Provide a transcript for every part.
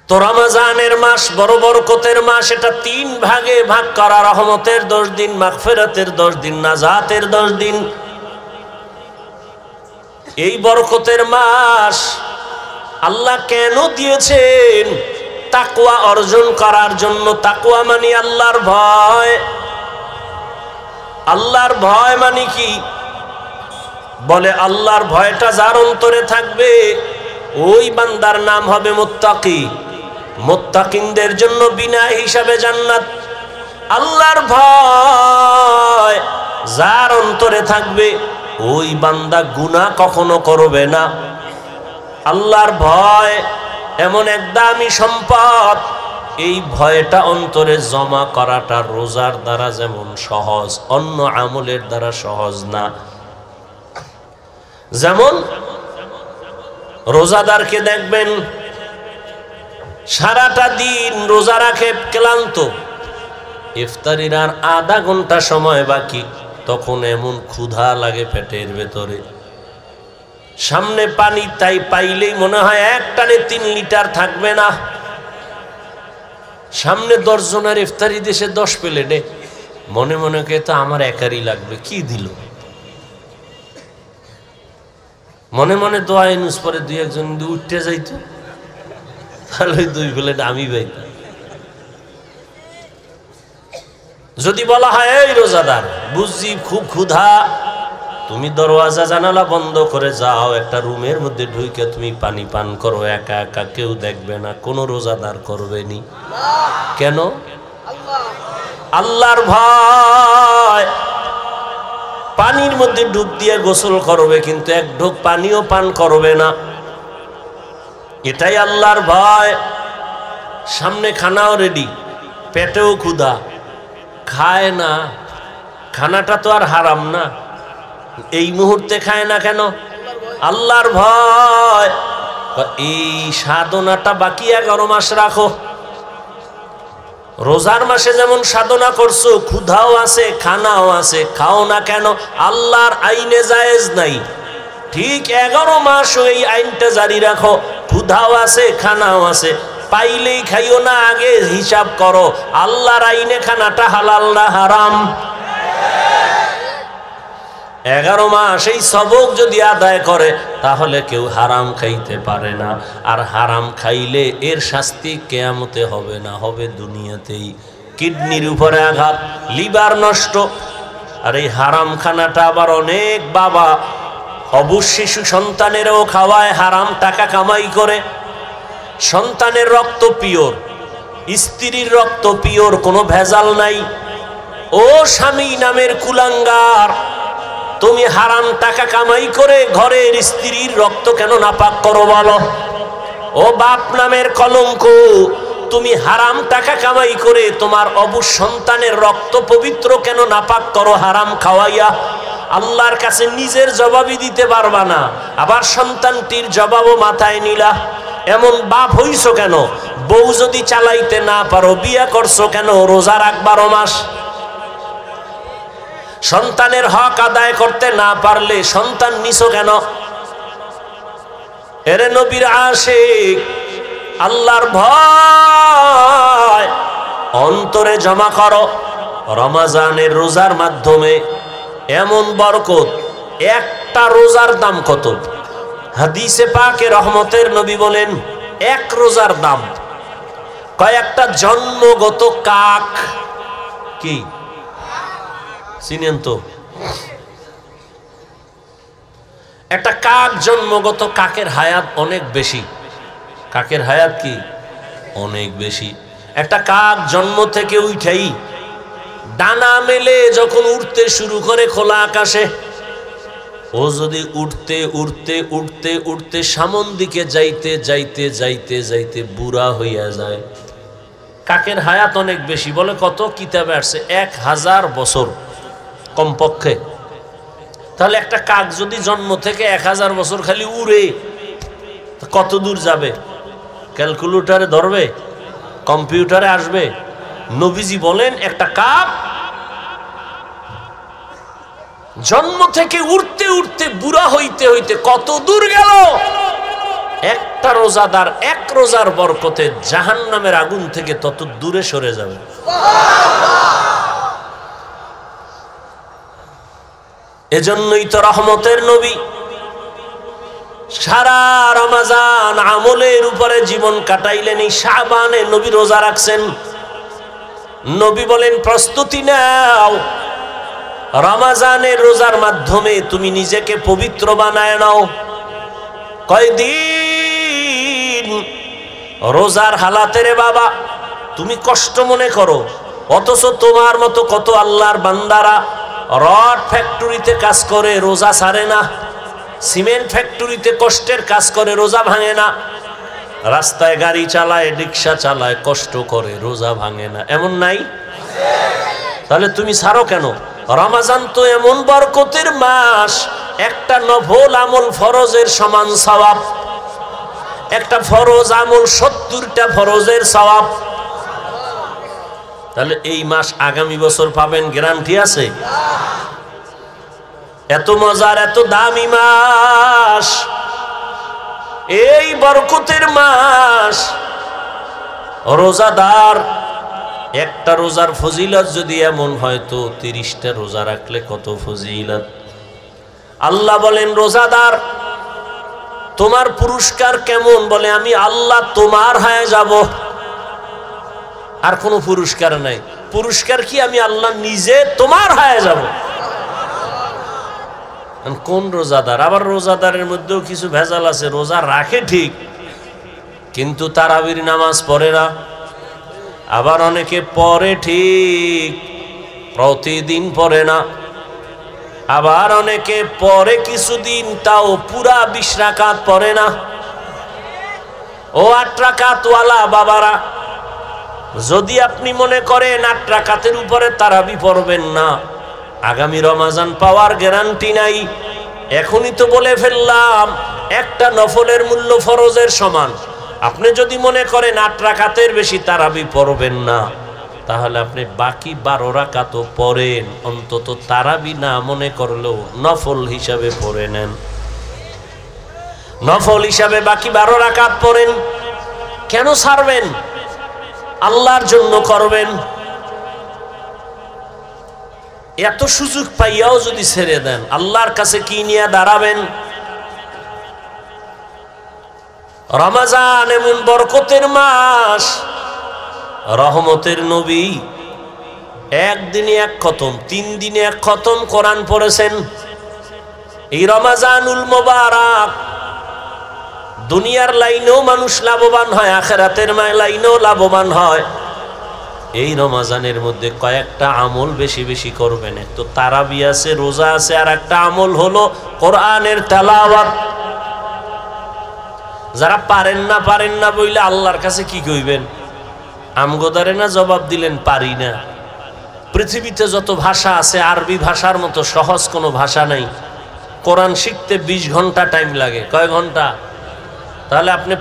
তো রমজানের মাস বড় বরকতের মাস, এটা 3 ভাগে ভাগ করা, রহমতের 10 দিন, মাগফিরাতের 10 দিন, নাজাতের 10 দিন। এই বরকতের মাস আল্লাহ কেন দিয়েছেন? তাকওয়া অর্জন করার জন্য। তাকওয়া মানে আল্লাহর ভয়। আল্লাহর ভয় মানে কি? বলে আল্লাহর ভয়টা যার অন্তরে থাকবে ওই বান্দার নাম হবে মুত্তাকি। মুত্তাকিনদের জন্য বিনা হিসাবে জান্নাত। আল্লাহর ভয় যার অন্তরে থাকবে ওই বান্দা গুনাহ কখনো করবে না। আল্লাহর ভয় এমন এক দামি সম্পদ, এই ভয়টা অন্তরে জমা করাটা রোজার দ্বারা যেমন সহজ, অন্য আমলের দ্বারা সহজ না। যেমন রোজাদারকে দেখবেন সারাটা দিন রোজা রাখে, ক্লান্ত, ইফতারির আর আধা ঘন্টা সময় বাকি, তখন এমন ক্ষুধা লাগে পেটের ভেতরে, সামনে পানি তাই পাইলেই মনে হয় এক টানে 3 লিটার থাকবে না। সামনে 10 জনের ইফতারি দেশে 10 প্লেটে, মনে মনে কে তো আমার একারই লাগবে, কি দিল। মনে মনে দোয়া ইনুস পরে 2-1 জন উঠতে যাইতো, তাহলে 2 প্লেট আমি পাইতাম। যদি বলা হয় এই রোজাদার বুঝছি খুব ক্ষুধা, তুমি দরওয়াজা জানালা বন্ধ করে যাও, একটা রুমের মধ্যে ঢুকে তুমি পানি পান করো, একা একা, কেউ দেখবে না, কোনো রোজাদার করবে নি। কেন? আল্লাহর ভয়। পানির মধ্যে ডুব দিয়ে গোসল করবে, কিন্তু 1 ঢোক পানিও পান করবে না, এটাই আল্লাহর ভয়। সামনে খানাও রেডি, পেটেও ক্ষুধা, খায় না। খানাটা তো আর হারাম না, এই মুহূর্তে খায় না কেন? আল্লাহর ভয়। এই সাধনাটা বাকি 11 মাস রাখো। রোজার মাসে যেমন সাধনা করছো, ক্ষুধাও আছে, খানাও আছে, খাও না কেন? আল্লাহর আইনে জায়েজ নাই। ঠিক 11 মাস ওই আইনটা জারি রাখো, ক্ষুধাও আছে, খানাও আছে, পাইলেই খাইও না, আগে হিসাব করো আল্লাহর আইনে খানাটা হালাল না হারাম। 11 মাস এই সবক যদি আদায় করে তাহলে কেউ হারাম খাইতে পারে না। আর হারাম খাইলে এর শাস্তি কিয়ামতে হবে না, হবে দুনিয়াতেই। কিডনির উপরে আঘাত, লিভার নষ্ট। আর এই হারাম খানাটা আবার অনেক বাবা অবুঝ শিশু সন্তানেরও খাওয়ায়, হারাম টাকা কামাই করে। সন্তানের রক্ত পিওর, স্ত্রীর রক্ত পিওর, কোনো ভেজাল নাই। ও স্বামী নামের কুলাঙ্গার, তুমি হারাম টাকা কামাই করে ঘরের স্ত্রীর রক্ত কেন নাপাক করো বলো? ও বাপ নামের কলঙ্ক, তুমি হারাম টাকা কামাই করে তোমার অবুঝ সন্তানের রক্ত পবিত্র কেন নাপাক করো হারাম খাওয়াইয়া? আল্লাহর কাছে নিজের জবাবই দিতে পারবা না, আবার সন্তানটির জবাবও মাথায় নিলা। এমন বাপ হইছো কেন? বউ যদি চালাইতে না পারো বিয়া করছো কেন? রোজা রাখ 12 মাস। সন্তানের হক আদায় করতে না পারলে সন্তান নিছো কেন? এরে নবীর আশিক, আল্লাহর ভয় অন্তরে জমা করো। রমজানের রোজার মাধ্যমে এমন বরকত, একটা রোজার দাম কত? হাদিসে পাকে রহমতের নবী বলেন 1 রোজার দাম কয়েকটা জন্মগত কাক। কি চিনেন তো? একটা কাক জন্মগত, কাকের হায়াত অনেক বেশি। কাকের হায়াত কি? অনেক বেশি। একটা কাক জন্ম থেকে উঠাই ডানা মেলে যখন উঠতে শুরু করে খোলা আকাশে, ও যদি উঠতে উঠতে উঠতে উঠতে সামন দিকে যাইতে যাইতে যাইতে যাইতে বুড়া হইয়া যায়। কাকের হায়াত অনেক বেশি। বলে কত? কিতাবে আসছে 1000 বছর কমপক্ষে। তাহলে একটা কাক যদি জন্ম থেকে 1000 বছর খালি উড়ে, কত দূর যাবে? ক্যালকুলেটরে ধরবে? কম্পিউটারে আসবে? নবীজি বলেন একটা কাক জন্ম থেকে উঠতে উঠতে বুড়া হইতে হইতে কত দূর গেল? একটা রোজাদার এক রোজার বরকতে জাহান্নামের আগুন থেকে তত দূরে সরে যাবে। এজন্যই তো রহমতের নবী সারা রমজান আমলের উপরে জীবন কাটাইলেন। এই শাবানে নবী রোজা রাখছেন। নবী বলেন, প্রস্তুতি নাও, রমজানের রোজার মাধ্যমে তুমি নিজেকে পবিত্র বানায় নাও। কয়দিন রোজার হালাতে রে বাবা তুমি কষ্ট মনে করো, অথচ তোমার মতো কত আল্লাহর বান্দারা রড ফ্যাক্টরিতে কাজ করে রোজা ছাড়ে না, সিমেন্ট ফ্যাক্টরিতে কষ্টের কাজ করে রোজা ভাঙে না, রাস্তায় গাড়ি চালায় রিক্সা চালায় কষ্ট করে রোজা ভাঙে না, এমন নাই? তাহলে তুমি ছাড়ো কেন? রমজান তো এমন বরকতের মাস, একটা নফল আমল ফরজের সমান সওয়াব, একটা ফরজ আমল 70টা ফরজের সওয়াব। তাহলে এই মাস আগামী বছর পাবেন, গ্যারান্টি আছে? এত মজার এত দামি মাস, এই বরকতের মাস। রোজাদার একটা রোজার ফজিলত যদি এমন হয় তো 30টা রোজা রাখলে কত ফজিলত। আল্লাহ বলেন, রোজাদার তোমার পুরস্কার কেমন? বলে, আমি আল্লাহ তোমার হয়ে যাব, আর কোনো পুরস্কার নাই। পুরস্কার কি? আমি আল্লাহ নিজে তোমার হয়ে যাব। কোন রোজাদার? আবার রোজাদারের মধ্যেও কিছু ভেজাল আছে। রোজা রাখে ঠিক, কিন্তু তারাবির নামাজ পড়ে না। আবার অনেকে পড়ে ঠিক, প্রতিদিন পড়ে না। আবার অনেকে পড়ে কিছুদিন, তাও পুরা 20 রাকাত পড়ে না। ও 8 রাকাতওয়ালা বাবারা, যদি আপনি মনে করেন 8 রাকাতের উপরে তারাবি পড়বেন না, আগামী রমজান পাওয়ার গ্যারান্টি নাই। এখনই তো বলে ফেললাম, একটা নফলের মূল্য ফরজের সমান। আপনি যদি মনে করেন 8 রাকাতের বেশি তারাবি পড়বেন না, তাহলে আপনি বাকি 12 রাকাতও পড়েন, অন্তত তারাবি না মনে করলেও নফল হিসাবে পড়ে নেন। নফল হিসাবে বাকি 12 রাকাত পড়েন। কেন ছাড়বেন? আল্লাহর জন্য করবেন। এত সুযোগ পাইয়াও যদি ছেড়ে দেন, আল্লাহর কাছে কি নিয়ে দাঁড়াবেন? রমজান এমন বরকতের মাস, রহমতের নবী একদিনে 1 খতম, 3 দিনে 1 খতম কোরআন পড়েছেন। এই রমজানুল মোবারক দুনিয়ার লাইনেও মানুষ লাভবান হয়, আখিরাতের লাইনেও লাভবান হয়। এই রমজানের মধ্যে কয়েকটা আমল বেশি বেশি করবেন। এক তো তারাবি আছে, রোজা আছে, আর একটা আমল হলো কোরআনের তেলাওয়াত। যারা পারেন না বইলে আল্লাহর কাছে কি কইবেন? আমগোদারে না জবাব দিলেন পারি না। পৃথিবীতে যত ভাষা আছে, আরবি ভাষার মতো সহজ কোনো ভাষা নাই। কোরআন শিখতে 20 ঘন্টা টাইম লাগে। কয় ঘন্টা? তাহলে আপনি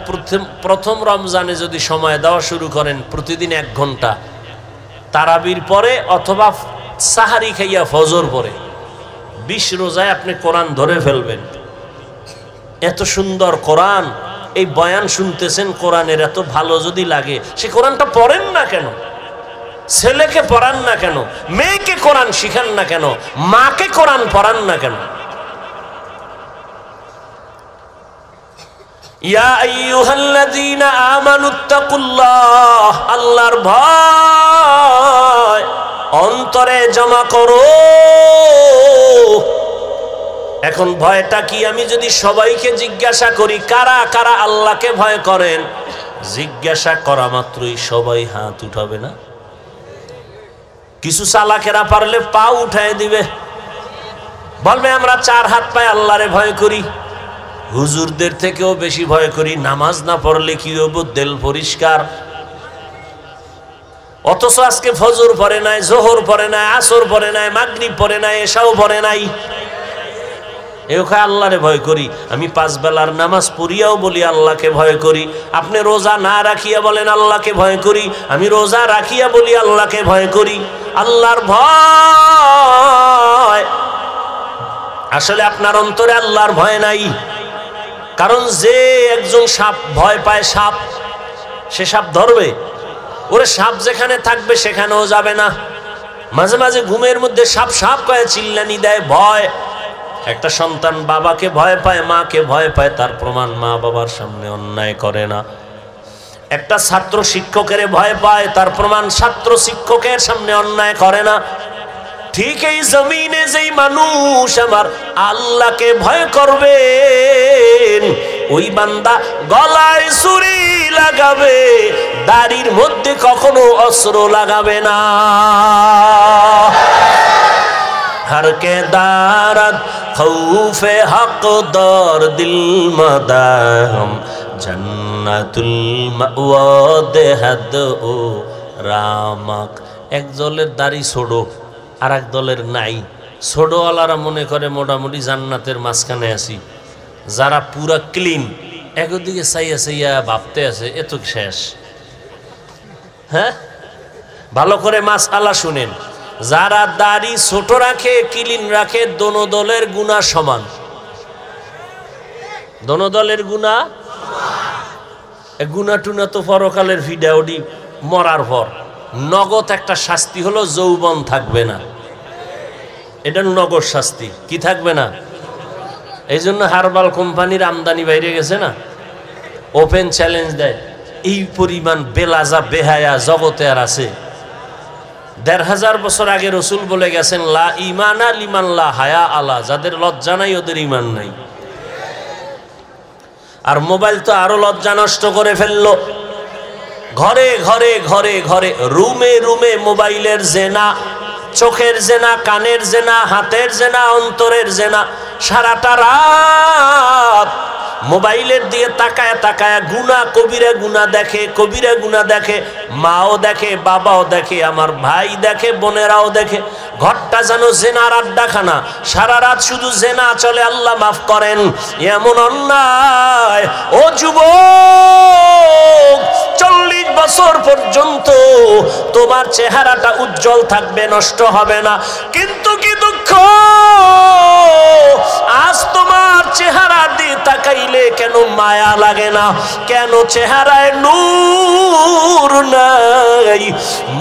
প্রথম রমজানে যদি সময় দেওয়া শুরু করেন, প্রতিদিন 1 ঘন্টা, তারাবির পরে অথবা সাহারি খাইয়া ফজর পরে 20 রোজায় আপনি কোরআন ধরে ফেলবেন। এত সুন্দর কোরআন, এই বয়ান শুনতেছেন, কোরআনের এত ভালো যদি লাগে, সে কোরআনটা পড়েন না কেন? ছেলেকে পড়ান না কেন? মেয়েকে কোরআন শিখান না কেন? মাকে কোরআন পড়ান না কেন? ইয়া আইয়ুহাল্লাযীনা আমানুত্তাকুল্লাহ, আল্লাহর ভয় অন্তরে জমা করো। এখন ভয়টা কি? আমি যদি সবাইকে জিজ্ঞাসা করি কারা কারা আল্লাহকে ভয় করেন, জিজ্ঞাসা করা মাত্রই সবাই হাত উঠাবে না? কিছু চালাকেরা পারলে পা উঠায় দিবে, বলবে আমরা 4 হাত পায়ে আল্লাহরে ভয় করি, হুজুরদের থেকেও বেশি ভয় করি, নামাজ না পড়লে কি হবো, দিল পরিষ্কার। অথচ আজকে ফজর পড়ে নাই, জোহর পড়ে নাই, আসর পড়ে নাই, মাগরিব পড়ে নাই, এশাও পড়ে নাই। আল্লাহরে ভয় করি। আমি 5 বেলার নামাজ পড়িয়াও বলি আল্লাহকে ভয় করি। আপনি রোজা না রাখিয়া বলেন আল্লাহকে ভয় করি, আমি রোজা রাখিয়া বলি আল্লাহকে ভয় করি। আল্লাহর ভয়, আসলে আপনার অন্তরে আল্লাহর ভয় নাই। কারণ যে একজন সাপ ভয় পায়, সাপ, সে সাপ ধরবে? ওরে সাপ যেখানে থাকবে সেখানেও যাবে না। মাঝে মাঝে ঘুমের মধ্যে সাপ সাপ কয়ে চিল্লানি দেয়, ভয়। একটা সন্তান বাবাকে ভয় পায়, মাকে ভয় পায়, তার প্রমাণ মা বাবার সামনে অন্যায় করে না। একটা ছাত্র শিক্ষকের ভয় পায়, তার প্রমাণ ছাত্র শিক্ষকের সামনে অন্যায় করে না। ঠিক এই জমিনে যেই মানুষ আমার আল্লাহকে ভয় করবে, ওই বান্দা গলায় ছুরি লাগাবে, দাড়ির মধ্যে কখনো অস্ত্র লাগাবে না। हर के दारत खौफे हक दर दिल मदाम जन्नतुल मावा देहद ओ रामक। एक दलेर दाড়ি ছোড়ো আর এক দলের নাই। ছোড়োওয়ালারা মনে করে মোটামুটি জান্নাতের মাঝখানে আছি, যারা পুরা ক্লিন একদিকে চাইয়া চাইয়া ভাবতে আছে এত শেষ। হ্যাঁ, ভালো করে মাসআলা শুনেন। যারা দাড়ি ছোট রাখে, ক্লিন রাখে, দোনো দলের গুনাহ সমান। দোনো দলের গুনাহ, গুনাহ টুনা তো পরকালের ভিডিওটি মরার পর নগদ একটা শাস্তি হলো যৌবন থাকবে না। এটা নগদ শাস্তি, কি থাকবে না? এই জন্য হারবাল কোম্পানির আমদানি বাইরে গেছে না, ওপেন চ্যালেঞ্জ দেয়। এই পরিমাণ বেলাজা বেহায়া জগতে আর আছে? ১৫০০ বছর আগে রসুল বলে গেছেন, লা ইমানা লিমান লা হায়া আলা, যাদের লজ্জা নাই ওদের ইমান নাই। আর মোবাইল তো আরো লজ্জা নষ্ট করে ফেললো। ঘরে ঘরে ঘরে ঘরে, রুমে রুমে মোবাইলের জেনা, চোখের জেনা, কানের জেনা, হাতের জেনা, অন্তরের জেনা। সারাটা রাত মোবাইলের দিয়ে তাকায় তাকায় গুনাহ, কবিরা গুনাহ দেখে, কবিরা গুনাহ দেখে। মাও দেখে, বাবাও দেখে, আমার ভাই দেখে, বোনেরাও দেখে। ঘরটা যেন জেনার আড্ডাখানা, সারা রাত শুধু জেনা চলে। আল্লাহ মাফ করেন, এমন অন্যায়। ও যুবক, ৪০ বছর পর্যন্ত তোমার চেহারাটা উজ্জ্বল থাকবে, নষ্ট হবে না। কিন্তু কি দুঃখ, আজ তোমার চেহারা দিয়ে তাকাইলে কেন মায়া লাগে না? কেন চেহারায় নূর নাই?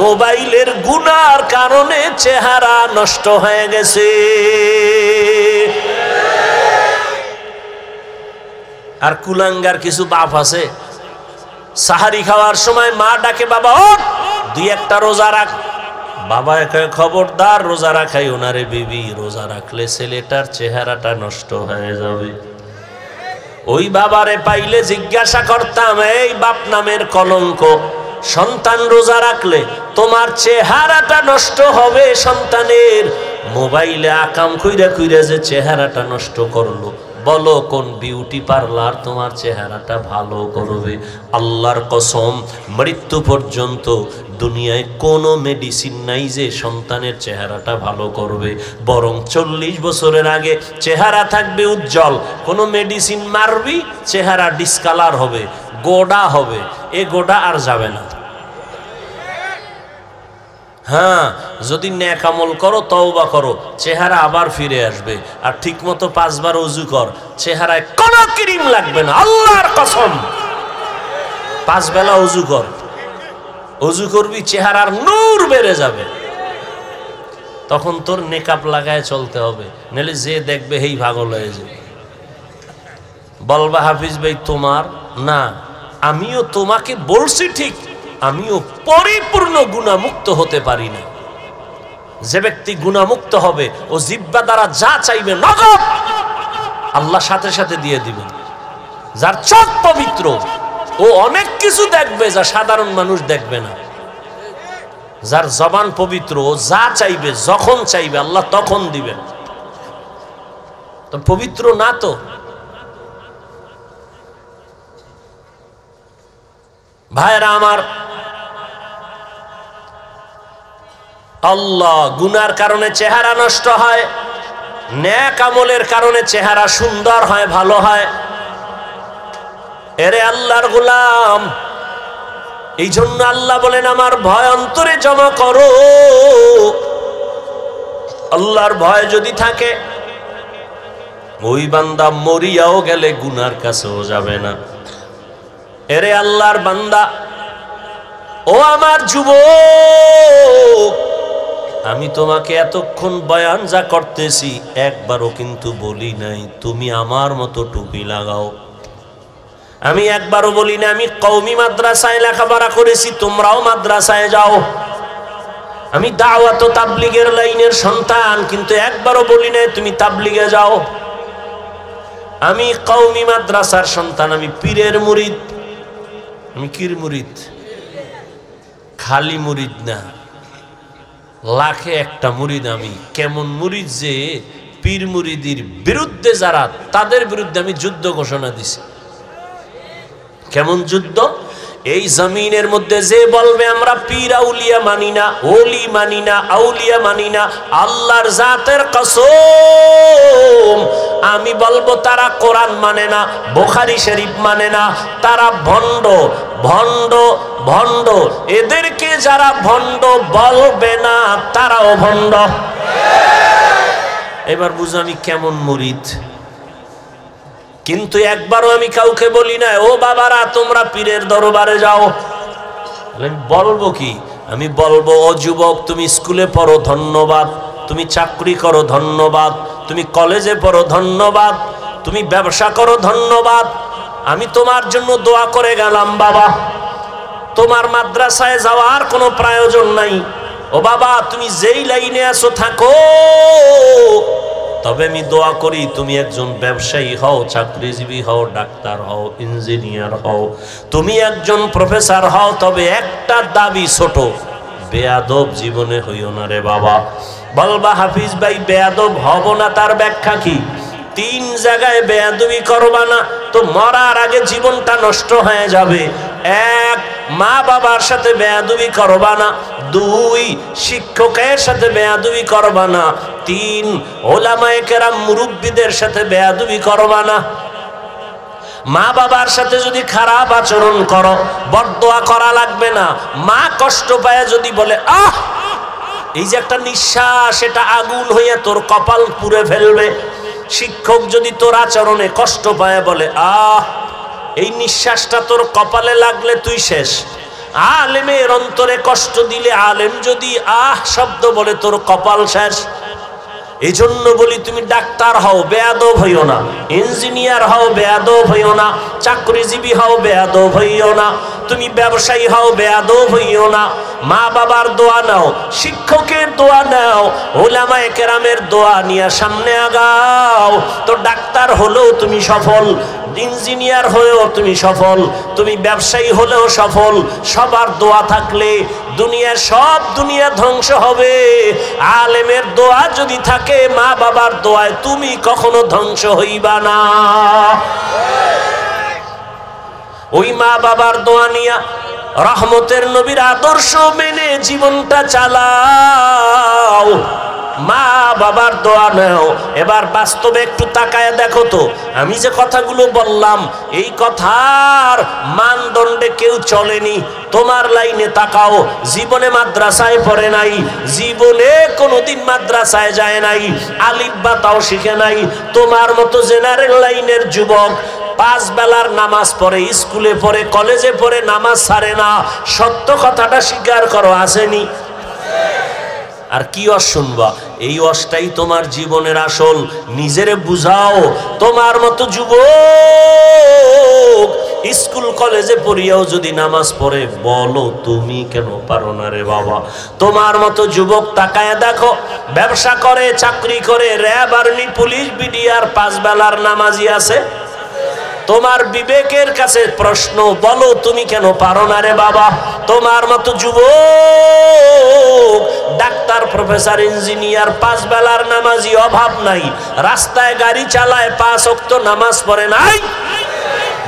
মোবাইলের গুনার কারণে চেহারা নষ্ট হয়ে গেছে। আর কুলাঙ্গার কিছু বাপ আছে, সাহারি খাওয়ার সময় মা ডাকে, বাবা ওঠ, ২-১টা রোজা রাখ। বাবা কয়, খবরদার রোজা রাখাই ওনারে বিবি, রোজা রাখলে ছেলেটার চেহারাটা নষ্ট হয়ে যাবে। ওই বাবারে পাইলে জিজ্ঞাসা করতাম, এই বাপ নামের কলঙ্ক, সন্তান রোজা রাখলে তোমার চেহারাটা নষ্ট হবে সন্তানের। মোবাইলে আকাম কইরা কইরা যে চেহারাটা নষ্ট করলো, বলো কোন বিউটি পার্লার তোমার চেহারাটা ভালো করবে? আল্লাহর কসম, মৃত্যু পর্যন্ত দুনিয়ায় কোনো মেডিসিন নাই যে সন্তানের চেহারাটা ভালো করবে। বরং ৪০ বছরের আগে চেহারা থাকবে উজ্জ্বল। কোনো মেডিসিন মারবি, চেহারা ডিসকালার হবে, গোডা হবে, এ গোডা আর যাবে না। হ্যাঁ, যদি নেক আমল করো, তওবা করো, চেহারা আবার ফিরে আসবে। আর ঠিক মতো ৫ বার ওযু কর, চেহারায় কোনো ক্রিম লাগবে না, আল্লাহর কসম। ৫ বেলা ওযু কর, ওযু করবি, চেহারার নূর বেড়ে যাবে। তখন তোর নেকাব লাগায় চলতে হবে, নাহলে যে দেখবে হেই পাগল হয়ে যাবে। বলবা, হাফিজ ভাই তোমার না, আমিও তোমাকে বলছি ঠিক, আমিও পরিপূর্ণ গুনাহমুক্ত হতে পারি না। যে ব্যক্তি গুনাহমুক্ত হবে, ও জিহ্বা দ্বারা যা চাইবে নগদ আল্লাহ সাথে সাথে দিয়ে দিবেন। যার চোখ পবিত্র, ও অনেক কিছু দেখবে যা সাধারণ মানুষ দেখবে না। যার জবান পবিত্র, ও যা চাইবে যখন চাইবে আল্লাহ তখন দিবেন। তো পবিত্র না তো। ভাইরা আমার, আল্লাহ, গুনার কারণে চেহারা নষ্ট হয়, নেক আমলের কারণে চেহারা সুন্দর হয়, ভালো হয়। এরে আল্লাহর গোলাম, এই জন্য আল্লাহ বলেন, আমার ভয় অন্তরে জমা করো। আল্লাহর ভয় যদি থাকে, ওই বান্দা মরিয়াও গেলে গুনার কাছেও যাবে না। এরে আল্লাহর বান্দা, ও আমার যুবক, আমি তোমাকে এতক্ষণ বয়ান যা করতেছি একবারও কিন্তু বলি নাই তুমি আমার মতো টুপি লাগাও। আমি একবারও বলি না আমি কওমি মাদ্রাসায় লেখাপড়া করেছি, তোমরাও মাদ্রাসায় যাও। আমি দাওয়াত ও তাবলীগের লাইনের সন্তান, কিন্তু একবারও বলি নাই তুমি তাবলীগে যাও। আমি কওমি মাদ্রাসার সন্তান, আমি পীরের মুরিদ। আমি কির মুরিদ? খালি মুরিদ না, লাখে একটা মুরিদ আমি। কেমন মুরিদ যে পীর মুরিদির বিরুদ্ধে যারা, তাদের বিরুদ্ধে আমি যুদ্ধ ঘোষণা দিছি। কেমন যুদ্ধ? এই জমিনের মধ্যে যে বলবে আমরা পীর আউলিয়া মানি না, ওলি মানি না, আউলিয়া মানি না, আল্লাহর জাতের কসম আমি বলবো তারা কোরআন মানে না, বুখারী শরীফ মানে না, তারা ভণ্ড ভণ্ড ভণ্ড। এদেরকে যারা ভণ্ড বলবে না তারাও ভণ্ড। এবার বুঝো আমি কেমন মুরিদ। কিন্তু একবারও আমি কাউকে বলি না ও বাবারা তোমরা পীরের দরবারে যাও। আমি বলবো কি? আমি বলবো ও যুবক, তুমি স্কুলে পড়ো ধন্যবাদ, তুমি চাকরি করো ধন্যবাদ, তুমি কলেজে পড়ো ধন্যবাদ, তুমি ব্যবসা করো ধন্যবাদ, আমি তোমার জন্য দোয়া করে গেলাম বাবা। তোমার মাদ্রাসায় যাওয়ার কোনো প্রয়োজন নাই। ও বাবা তুমি যেই লাইনে আছো থাকো, তবে আমি দোয়া করি তুমি একজন ব্যবসায়ী হও, চাকরিজীবী হও, ডাক্তার হও, ইঞ্জিনিয়ার হও, তুমি একজন প্রফেসর হও, তবে একটা দাবি ছোট, বেয়াদব জীবনে হইও না রে বাবা। বলবা হাফিজ ভাই বেয়াদব হব না, তার ব্যাখ্যা কি? 3 জায়গায় বেয়াদবি করবা না তো মরার আগে জীবনটা নষ্ট হয়ে যাবে। 1 মা বাবার সাথে বেয়াদবি করবা না, 2 শিক্ষকের সাথে বেয়াদবি করবা না, 3 ওলামায়ে কেরাম মুরব্বিদের সাথে বেয়াদবি করবা না। মা বাবার সাথে যদি খারাপ আচরণ করো বদদোয়া করা লাগবে না। মা কষ্ট পায় যদি বলে আহ, এই যে একটা নিঃশ্বাস এটা আগুন হইয়া তোর কপাল পুড়ে ফেলবে। শিক্ষক যদি তোর আচরণে কষ্ট পায় বলে আহ, এই নিঃশ্বাসটা তোর কপালে লাগলে তুই শেষ। আলেমের অন্তরে কষ্ট দিলে, আলেম যদি আহ শব্দ বলে তোর কপাল শেষ। এই জন্য বলি তুমি ডাক্তার হও বেয়াদব হইও না, ইঞ্জিনিয়ার হও বেয়াদব হইও না, চাকরিজীবী হও বেয়াদব হইও না, তুমি ব্যবসায়ী হও বেয়াদব হইও না। মা বাবার দোয়া নাও, শিক্ষকের দোয়া নাও, ওলামায়ে কেরামের দোয়া নিয়ে সামনে আগাও। তো ডাক্তার হলেও তুমি সফল, ইঞ্জিনিয়ার হয়েও তুমি সফল, তুমি ব্যবসায়ী হলেও সফল। সবার দোয়া থাকলে দুনিয়ার সব দুনিয়া ধ্বংস হবে। আলেমের দোয়া যদি থাকে, মা বাবার দোয়ায় তুমি কখনো ধ্বংস হইবা না। ওই মা বাবার দোয়া নিয়া রহমতের নবীর আদর্শ মেনে জীবনটা চালাও। মা বাবার দোয়া নাও। এবার বাস্তবে একটু তাকায় দেখো তো, আমি যে কথাগুলো বললাম এই কথার মানদণ্ডে কেউ চলেনি। তোমার লাইনে তাকাও, জীবনে মাদ্রাসায় পড়ে নাই, জীবনে কোনোদিন মাদ্রাসায় যায় নাই, আলিফ বা তাও শিখে নাই। তোমার মতো জেনারেল লাইনের যুবক 5 বেলার নামাজ পড়ে, স্কুলে পড়ে, কলেজে পড়ে, নামাজ ছাড়ে না। সত্য কথাটা স্বীকার করো, আসেনি? আর কি ওয়াজ শুনবা? এই ওয়াজটাই তোমার জীবনের আসল। নিজেরে বুঝাও। তোমার মতো যুবক স্কুল কলেজে পড়িয়াও যদি নামাজ পড়ে, বলো তুমি কেন পারো না রে বাবা? তোমার মতো যুবক তাকায় দেখো, ব্যবসা করে, চাকরি করে, র্যাব, আর্মি, পুলিশ, বিডিআর, 5 বেলার নামাজি আছে। তোমার বিবেকের কাছে প্রশ্ন, বলো তুমি কেন পারো না রে বাবা? তোমার মতো যুবক ডাক্তার, প্রফেসর, ইঞ্জিনিয়ার, 5 বেলার নামাজি অভাব নাই, রাস্তায় গাড়ি চালায়, 5 ওয়াক্ত নামাজ পড়ে নাই,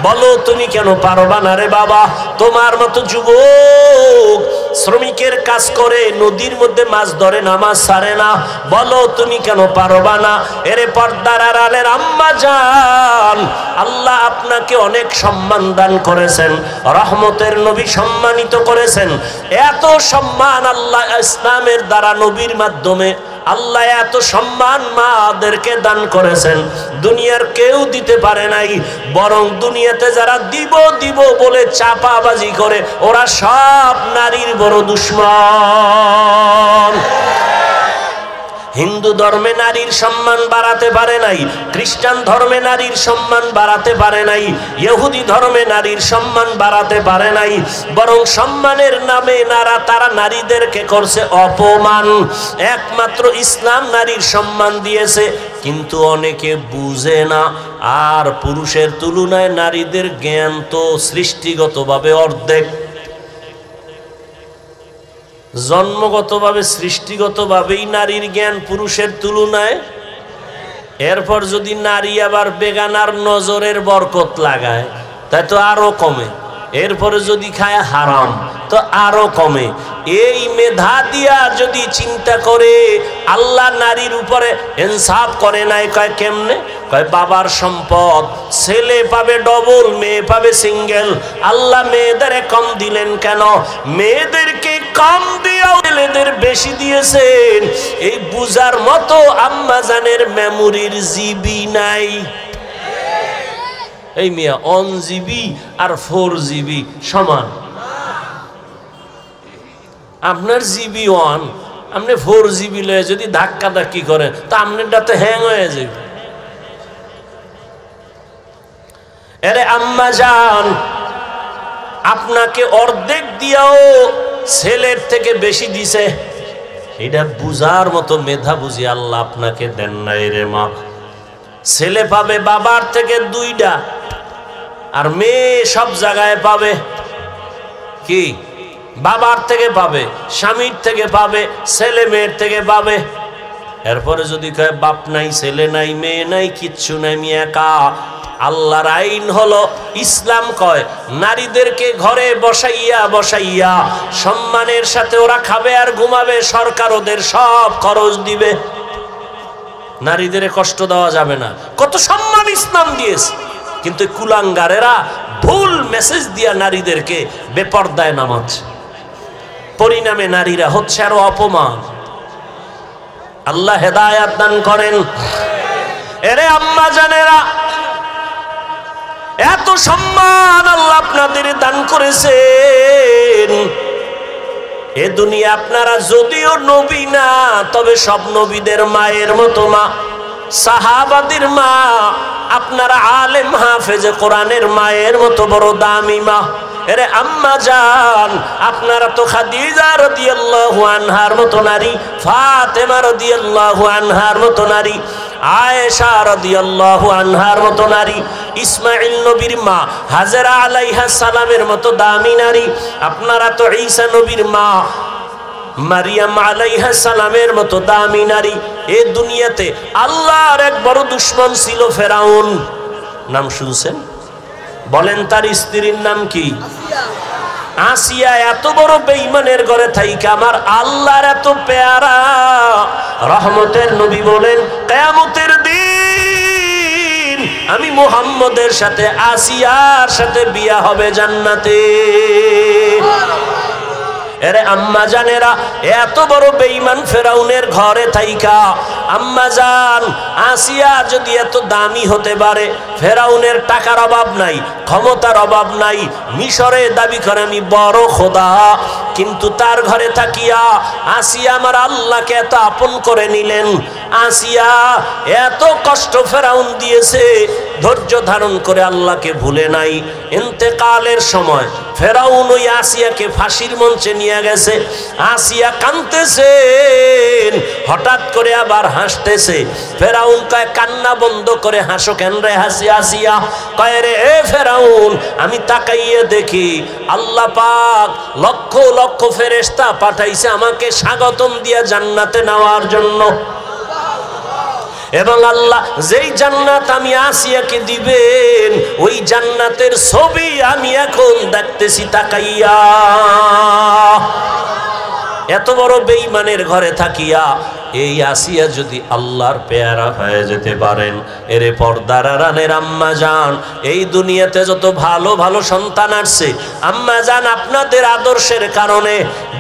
বলো তুমি কেন পারবা না রে বাবা? তোমার মতো যুবক শ্রমিকের কাজ করে, নদীর মধ্যে মাছ ধরে, নামাজ ছাড়ে না, বলো তুমি কেন পারবা না? এরে পর্দার আড়ালের আম্মা জান, আল্লাহ আপনাকে অনেক সম্মান দান করেছেন, রহমতের নবী সম্মানিত করেছেন। এত সম্মান আল্লাহ ইসলামের দ্বারা, নবীর মাধ্যমে আল্লাহ এত সম্মান মাদেরকে দান করেছেন, দুনিয়ার কেউ দিতে পারে নাই। বরং দুনিয়াতে যারা দিব দিব বলে চাপাবাজি করে, ওরা সব নারীর বড় দুশমন। হিন্দু ধর্মে নারীর সম্মান বাড়াতে পারে নাই, খ্রিস্টান ধর্মে নারীর সম্মান বাড়াতে পারে নাই, ইহুদি ধর্মে নারীর সম্মান বাড়াতে পারে নাই। বরং সম্মানের নামে তারা নারীদেরকে করছে অপমান। একমাত্র ইসলাম নারীর সম্মান দিয়েছে, কিন্তু অনেকে বুঝে না। আর পুরুষের তুলনায় নারীদের জ্ঞান তো সৃষ্টিগতভাবে অর্ধেক, জন্মগতভাবে সৃষ্টিগতভাবেই নারীর জ্ঞান পুরুষের তুলনায়। এরপর যদি নারী আবার বেগানার নজরের বরকত লাগায়, তাই তো আরো কমে। এরপরে যদি খায় হারাম, তো আরো কমে। এই মেধা দিয়া যদি চিন্তা করে, আল্লাহ নারীর উপরে ইনসাফ করে নাই। কয় কেমনে? কয় বাবার সম্পদ ছেলে পাবে ডবল, মেয়ে পাবে সিঙ্গেল। আল্লাহ মেয়েদের কম দিলেন কেন? মেয়েদেরকে কম দিয়েও ছেলেদের বেশি দিয়েছেন। এই বুঝার মতো আম্মাজানের মেমোরির জিবি নাই। এই মিয়া 1 জিবি আর 4 জিবি সমান। আপনার জিবি 1, আপনি 4 জিবি লয়ে যদি ধাক্কা ধাক্কি করেন, তা আপনারটাতে হ্যাং হয়ে যাবে। আরে আম্মা জান, আপনাকে অর্ধেক দিয়াও ছেলের থেকে বেশি দিছে, এটা বুঝার মতো মেধা বুঝি আল্লাহ আপনাকে দেন নাই রে মা। ছেলে পাবে বাবার থেকে 2টা, আর মেয়ে সব জায়গায় পাবে কি? বাবার থেকে পাবে, স্বামীর থেকে পাবে, ছেলে মেয়ের থেকে পাবে। এরপরে যদি কয় বাপ নাই, ছেলে নাই, মেয়ে নাই, কিচ্ছু নাই, আমি একা। আল্লাহর আইন হলো, ইসলাম কয় নারীদেরকে ঘরে বসাইয়া বসাইয়া সম্মানের সাথে ওরা খাবে আর ঘুমাবে, সরকার ওদের সব খরচ দিবে। নারীদের কষ্ট দেওয়া যাবে না। কত সম্মান ইসলাম দিয়েছে, কিন্তু কুলাঙ্গারেরা ভুল মেসেজ দিয়া নারীদেরকে বেপরদায় নামাচ্ছে। পরিণামে নারীরা হচ্ছে আরো অপমান। আল্লাহ হেদায়াত দান করেন। এরে আম্মা জানেরা, এত সম্মান আল্লাহ আপনাদের দান করেছেন। এ দুনিয়া আপনারা যদিও নবী না, তবে সব নবীদের মায়ের মতো মা, সাহাবাদের মা। আপনারা আলেম হাফেজে কোরআনের মায়ের মতো বড় দামি মা। এরে আম্মা জান, আপনারা তো খাদিজা রাদিয়াল্লাহু আনহার মতো নারী, ফাতেমা রাদিয়াল্লাহু আনহার মতো নারী, আয়েশা রাদিয়াল্লাহু আনহার মতো নারী, ইসমাইল নবীর মা হাজেরা আলাইহিস সালামের মতো দামি নারী। আপনারা তো ঈসা নবীর মা মারিয়াম আলাইহিস সালামের মতো দামি নারী। এই দুনিয়াতে আল্লাহর এক বড় দুশমন ছিল ফেরাউন। নাম শুনছেন? বলেন তার স্ত্রীর নাম কি? আসিয়া। এত বড় বেঈমানের ঘরে থাইকা আমার আল্লাহর এত পেয়ারা রহমতের নবী বলেন, কিয়ামতের দিন আমি মুহাম্মদের সাথে আসিয়ার সাথে বিয়া হবে জান্নাতে। এরে আম্মা জানেরা, এত বড় বেঈমান ফেরাউনের ঘরে থাইকা আম্মা জান আসিয়া যদি এত দামি হতে পারে, ফেরাউনের টাকার অভাব নাই, ক্ষমতার অভাব নাই, মিশরে দাবি করে আমি বড় খোদা, কিন্তু তার ঘরে থাকিয়া আসিয়া আমার আল্লাহকে এত আপন করে নিলেন। আসিয়া এত কষ্ট ফেরাউন দিয়েছে, ধৈর্য ধারণ করে আল্লাহকে ভুলে নাই। ইন্তেকালের সময় ফেরাউন ওই আসিয়াকে ফাঁসির মঞ্চে নিয়ে গেছে। আসিয়া কাঁদতেছেন, হঠাৎ করে আবার হাসতেছে। ফেরাউন কয়, কান্না বন্ধ করে হাসো কেন রে আসিয়া? কয় রে এ ফেরাউন, আমি তাকাইয়ে দেখি আল্লাহ পাক লক্ষ লক্ষ ফেরেশতা পাঠাইছে আমাকে স্বাগতম দিয়া জান্নাতে নেওয়ার জন্য। এবং আল্লাহ যেই জান্নাত আমি আসিয়াকে দিবেন, ওই জান্নাতের ছবি আমি এখন দেখতেছি তাকাইয়া। এত বড় বেঈমানের ঘরে থাকিয়া এই আসিয়া যদি আল্লাহর পেয়ারা হয়ে যেতে পারেন, এরে পর্দার আড়ালের আম্মা জান, এই দুনিয়াতে যত ভালো ভালো সন্তান আসছে আম্মা জান আপনাদের আদর্শের কারণে,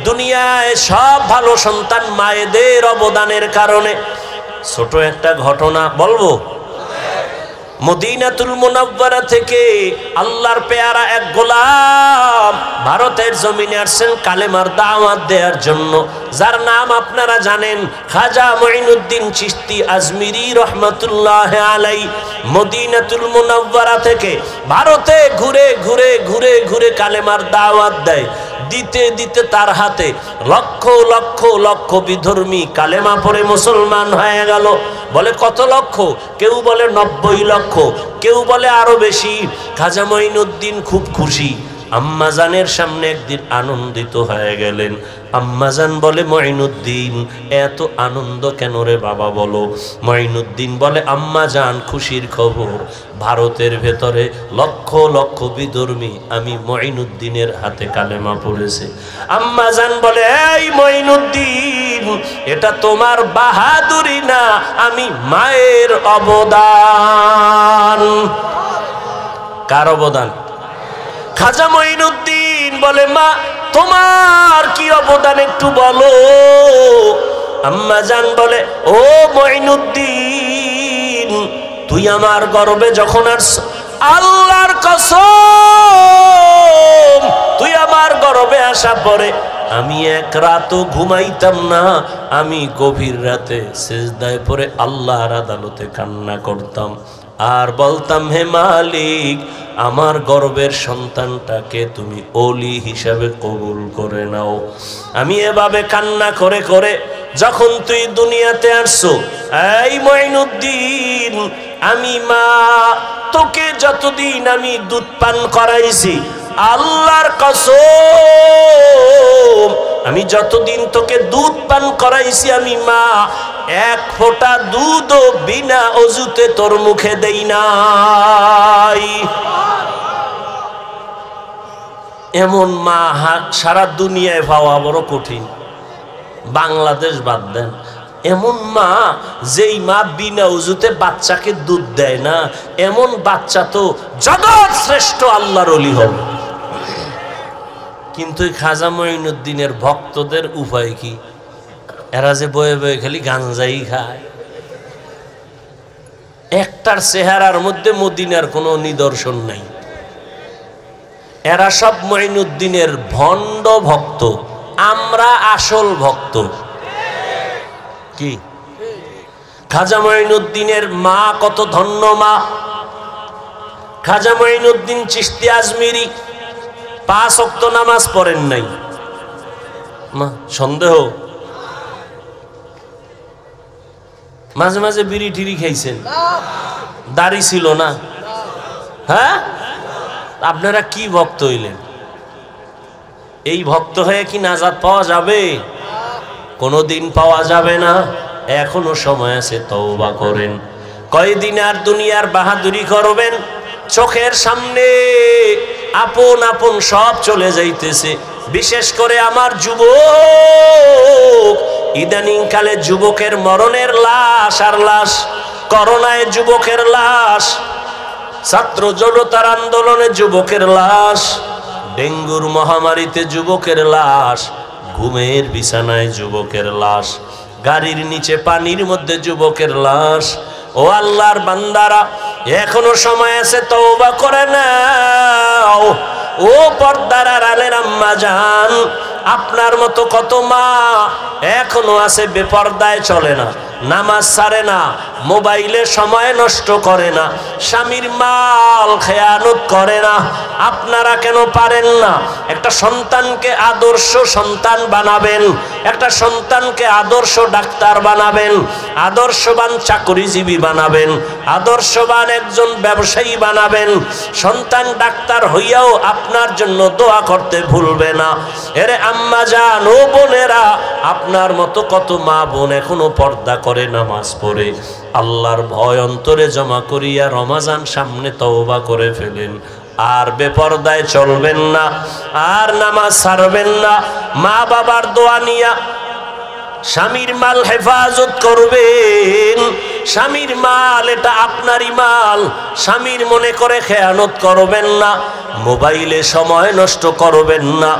দুনিয়ায় সব ভালো সন্তান মায়েদের অবদানের কারণে। ছোট একটা ঘটনা বলবো। মদিনাতুল মুনাওয়ারা থেকে আল্লাহর পেয়ারা এক গোলাম ভারতের জমিনে আসছেন কালেমার দাওয়াত দেওয়ার জন্য, যার নাম আপনারা জানেন, খাজা মুঈনুদ্দিন চিশতি আজমিরি রহমাতুল্লাহ আলাই। মদিনাতুল মুনাওয়ারা থেকে ভারতে ঘুরে ঘুরে ঘুরে ঘুরে কালেমার দাওয়াত দেয়। দিতে দিতে তার হাতে লক্ষ লক্ষ লক্ষ বিধর্মী কালেমা পড়ে মুসলমান হয়ে গেল। বলে কত লক্ষ? কেউ বলে 90 লক্ষ, কেউ বলে আরো বেশি। খাজা মুঈনুদ্দিন খুব খুশি। আম্মাজানের সামনে একদিন আনন্দিত হয়ে গেলেন। আম্মাজান বলে, মুঈনুদ্দিন এত আনন্দ কেন রে বাবা বলো? মুঈনুদ্দিন বলে, আম্মাজান খুশির খবর, ভারতের ভেতরে লক্ষ লক্ষ বিধর্মী আমি মুঈনুদ্দিনের হাতে কালেমা পড়েছে। আম্মাজান বলে, এই মুঈনুদ্দিন এটা তোমার বাহাদুরি না, আমি মায়ের অবদান। কার অবদান? খাজা মুঈনুদ্দিন বলে, মা তোমার কি অবদান একটু বলো। আম্মাজান বলে, ও মুঈনুদ্দিন তুই আমার গর্বে যখন আসছ, আল্লাহর কসম তুই আমার গর্বে আসা পরে আমি এক রাতও ঘুমাইতাম না। আমি গভীর রাতে সিজদায় পড়ে আল্লাহর আদালতে কান্না করতাম আর বলতাম, হে মালিক আমার গর্বের সন্তানটাকে তুমি ওলি হিসাবে কবুল করে নাও। আমি এভাবে কান্না করে করে যখন তুই দুনিয়াতে আসছো, এই মুঈনুদ্দিন আমি মা তোকে যতদিন আমি দুধ পান করাইছি, আল্লাহর কসম আমি যতদিন তোকে দুধ পান করাইছি আমি মা এক ফোঁটা দুধও বিনা অজুতে তোর মুখে দেই নাই। এমন মা সারা দুনিয়ায় পাওয়া বড় কঠিন, বাংলাদেশ বাদ দেন। এমন মা, যেই মা বিনা উজুতে বাচ্চাকে দুধ দেয় না, এমন বাচ্চা তো জগৎ শ্রেষ্ঠ আল্লাহর ওলি হবে। কিন্তু খাজা মুঈনুদ্দিনের ভক্তদের উপায় কি? এরা যে বয়ে বয়ে খালি গাঞ্জাই খায়, একটার চেহারার মধ্যে মদিনার কোনো নিদর্শন নাই। এরা সব মুঈনুদ্দিনের ভণ্ড ভক্ত, আমরা আসল ভক্ত। কি খাজা মুঈনুদ্দিনের মা কত ধন্য মা! খাজা মুঈনুদ্দিন চিশতি আজমিরি 5 ওয়াক্ত নামাজ পড়েন নাই। মা সন্দেহ? মাঝে মাঝে বিড়ি টিড়ি খাইছেন, দাড়ি ছিল না। হ্যাঁ, আপনারা কি ভক্ত হইলেন? এই ভক্ত হয়ে কি নাজাত পাওয়া যাবে? কোনোদিন পাওয়া যাবে না। এখনো সময় আছে, তওবা করেন। কয়দিন আর দুনিয়ার বাহাদুরি করবেন? চোখের সামনে আপন আপন সব চলে যাইতেছে। বিশেষ করে আমার যুবক, ইদানিং কালে যুবকের মরণের লাশ আর লাশ, করোনায় যুবকের লাশ, ছাত্র জনতার আন্দোলনে যুবকের লাশ, ডেঙ্গুর মহামারীতে যুবকের লাশ, ঘুমের বিছানায় যুবকের লাশ, গাড়ির নিচে পানির মধ্যে যুবকের লাশ। ও আল্লাহর বান্দারা, এখনো সময় আছে, তওবা করে নাও। ও পর্দার আড়ালের আম্মা জান, আপনার মতো কত মা এখনো আছে বেপর্দায় চলে না, নামাজ ছাড়ে না, মোবাইলে সময় নষ্ট করে না, স্বামীর মাল খেয়ানত করে না। আপনারা কেন পারেন না? একটা সন্তানকে আদর্শ সন্তান বানাবেন, একটা সন্তানকে আদর্শ ডাক্তার বানাবেন, আদর্শবান চাকরিজীবী বানাবেন, আদর্শবান একজন ব্যবসায়ী বানাবেন। সন্তান ডাক্তার হইয়াও আপনার জন্য দোয়া করতে ভুলবে না। এরে আম্মা জান, ও বোনেরা, আপনার মতো কত মা বোন এখনো পর্দা করে, নামাজ পড়ে, আল্লাহর ভয় অন্তরে জমা করিয়া রমাজান সামনে তওবা করে ফেলেন। আর বেপরদায় চলবেন না, আর নামাজ ছাড়বেন না। মা বাবার দোয়া নিয়া স্বামীর মাল হেফাজত করবেন। স্বামীর মাল এটা আপনারই মাল, স্বামীর মনে করে খেয়ানত করবেন না। মোবাইলে সময় নষ্ট করবেন না।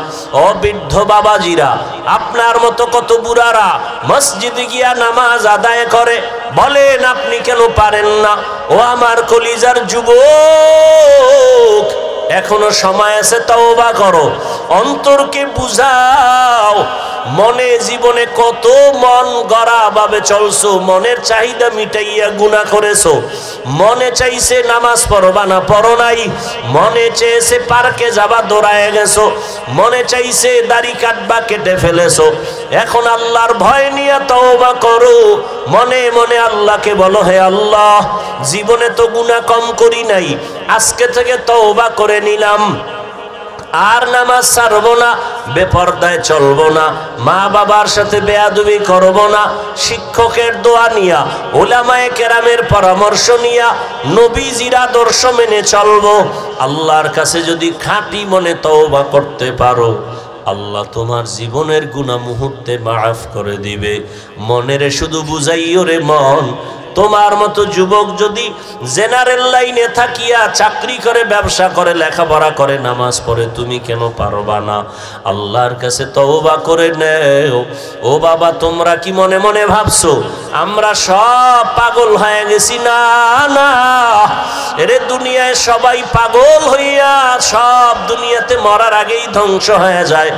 ও বৃদ্ধ বাবাজিরা, আপনার মতো কত বুড়ারা মসজিদে গিয়া নামাজ আদায় করে, বলেন আপনি কেন পারেন না? ও আমার কলিজার যুবক, এখনো সময় আছে, তওবা করো, অন্তরকে বুঝাও। মনে জীবনে কত মন গড়া ভাবে চলছো, মনের চাহিদা মিটাইয়া গুনাহ করেছো। মনে চাইছে নামাজ পড়বা না, পড়ো নাই। মনে চেয়েছে পার্কে যাবা, দৌড়ায় গেছো। মনে চাইছে দাড়ি কাটবা, কেটে ফেলেছো। এখন আল্লাহর ভয় নিয়ে তওবা করো। মনে মনে আল্লাহকে বলো, হে আল্লাহ, জীবনে তো গুনাহ কম করি নাই, আজকে থেকে তওবা করে নিলাম, আর নামাজ ছাড়বো না, বেপরদায় চলবো না, মা বাবার সাথে বেয়াদবি করবো না, শিক্ষকের দোয়া নিয়া, উলামায়ে কেরামের পরামর্শ নিয়া, নবীজির আদর্শ মেনে চলবো। আল্লাহর কাছে যদি খাঁটি মনে তওবা করতে পারো, আল্লাহ তোমার জীবনের গুনাহ মুহূর্তে মাফ করে দিবে। মনেরে শুধু বুঝাইও রে মন, তোমার মতো যুবক যদি জেনারেল লাইনে থাকিয়া চাকরি করে, ব্যবসা করে, লেখাপড়া করে, নামাজ পড়ে, তুমি কেন পারবা না? আল্লাহর কাছে তওবা করে নেও। ও বাবা, তোমরা কি মনে মনে ভাবছো আমরা সব পাগল হয়ে গেছি? না না, এরে দুনিয়ায় সবাই পাগল হইয়া সব দুনিয়াতে মরার আগেই ধ্বংস হয়ে যায়।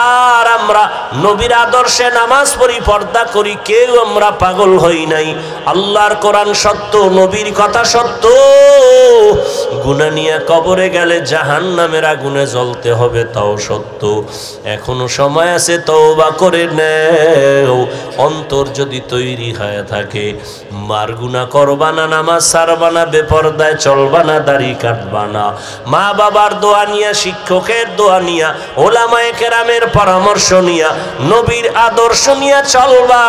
আর আমরা নবীর আদর্শে নামাজ পড়ি, পর্দা করি, কেউ আমরা পাগল হই নাই। আল্লাহর কোরআন সত্য, নবীর কথা সত্য। গুনাহ নিয়ে কবরে গেলে জাহান্নামের আগুনে জ্বলতে হবে, তাও সত্য। এখনো সময় আছে, তওবা করে নেও। অন্তর যদি তৈরি হয়ে থাকে, মার গুনাহ করবা না, নামাজ ছাড়বা না, বেপরদায় চলবা না, দাড়ি কাটবা না, মা বাবার দোয়া নিয়া, শিক্ষকের দোয়া নিয়া, উলামায়ে কেরামের পরামর্শ নিয়া, নবীর আদর্শ নিয়া চলবা।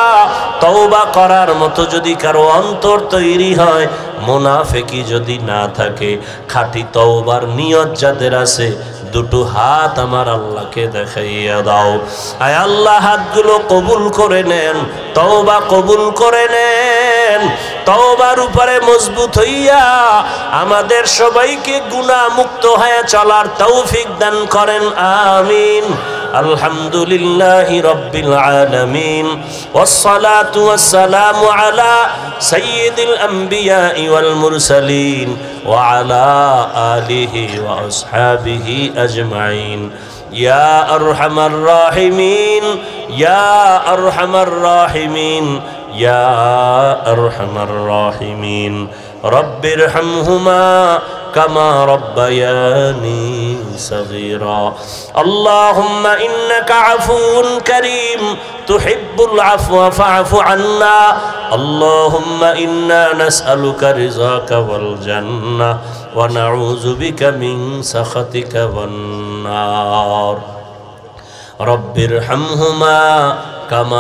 তওবা করার মতো যদি কারো অন্তর তৈরি হয়, মুনাফিকি যদি না থাকে, খাঁটি তওবার নিয়ত যাদের আছে, দুটো হাত আমার আল্লাহকে দেখাইয়া দাও। আয় আল্লাহ, হাতগুলো কবুল করে নেন, তওবা কবুল করে নেন। তওবার উপরে মজবুত হইয়া আমাদের সবাইকে গুনাহ মুক্ত হয়ে চলার তৌফিক দান করেন, আমিন। আলহামদুলিল্লাহি রাব্বিল আলামিন, ওয়াসসালাতু ওয়াসসালামু আলা সাইয়্যিদিল আমবিয়া ওয়াল মুরসালিন ওয়া আলা আলিহি ওয়া আসহাবিহি আজমাইন। ইয়া আরহামার রাহিমিন, ইয়া আরহামার রাহিমিন, ইয়া আরহামার রাহিমিন। রব্বিরহামহুমা কামা রব্বায়ানি সগীরা। আল্লাহুম্মা ইন্নাকা আফুউন কারীম তুহিব্বুল আফওয়া ফা'ফু আন্না। আল্লাহুম্মা ইন্না নাসআলুকা রিযাকা ওয়াল জান্নাহ ওয়া নাউযু বিকা মিন সাখাতিকা ওয়ান নার। রব্বিরহামহুমা কামা